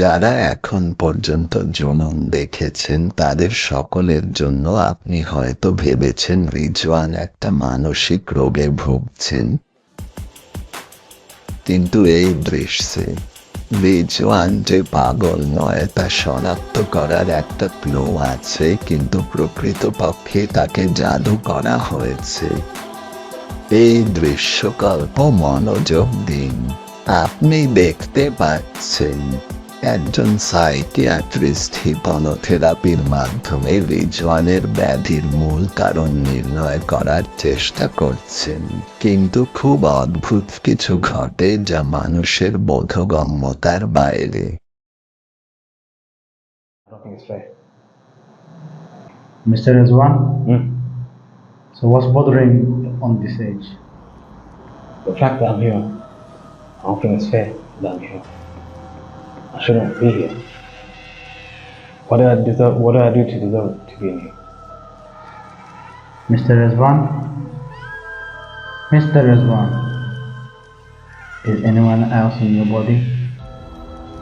যারা এখন পর্যন্ত জুনুন দেখেছেন তাদের সকলের জন্য আপনি হয়তো ভেবেছেন রিজওয়ান একটা মানসিক রোগে ভুগছেন, কিন্তু এই দৃশ্যে রিজওয়ান যে পাগল নয় তা শনাক্ত করার একটা ক্লু আছে, কিন্তু প্রকৃতপক্ষে তাকে জাদু করা হয়েছে। এই দৃশ্যকল্প মনোযোগ দিন। আপনি দেখতে পাচ্ছেন একজন সাইকিয়াট্রিস্ট হিপনোথেরাপির মাধ্যমে রিজওয়ানের ব্যাধির মূল কারণ নির্ণয় করার চেষ্টা করছেন, কিন্তু খুব অদ্ভুত কিছু ঘটে যা মানুষের বোধগম্যতার বাইরে। I don't think it's fair. Mr. Rizwan, Hmm? so what's bothering you on this age? The fact that I'm here, I don't think it's fair that I'm here. I shouldn't be here. What did I deserve? What did I do to deserve to be in here? Mr. Rizwan? Mr. Rizwan, is anyone else in your body?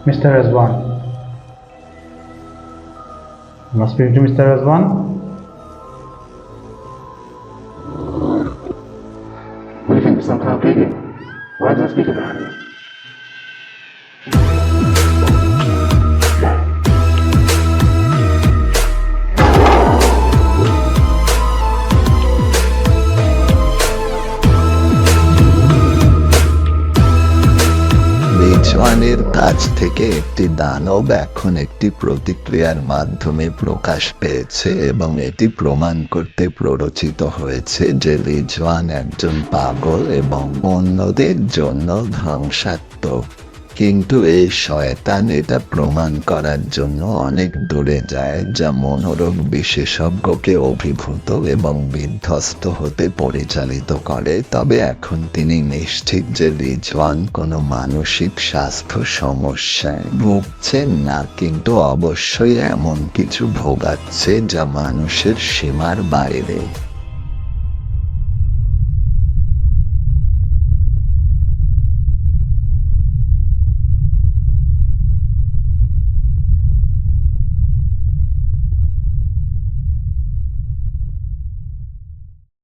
Mr. Rizwan? Am I speaking to Mr. Rizwan? What do you think? Some kind of pagan? Why did I speak about it? রিজওয়ানের কাছ থেকে একটি দানব এখন একটি প্রতিক্রিয়ার মাধ্যমে প্রকাশ পেয়েছে এবং এটি প্রমাণ করতে প্ররোচিত হয়েছে যে রিজওয়ান একজন পাগল এবং অন্যদের জন্য ধ্বংসাত্মক। কিন্তু এই শয়তান এটা প্রমাণ করার জন্য অনেক দূরে যায়, যা মনোরোগ বিশেষজ্ঞকে অভিভূত এবং বিধ্বস্ত হতে পরিচালিত করে। তবে এখন তিনি নিশ্চিত যে রিজওয়ান কোনো মানসিক স্বাস্থ্য সমস্যায় ভুগছেন না, কিন্তু অবশ্যই এমন কিছু ভোগাচ্ছে যা মানুষের সীমার বাইরে।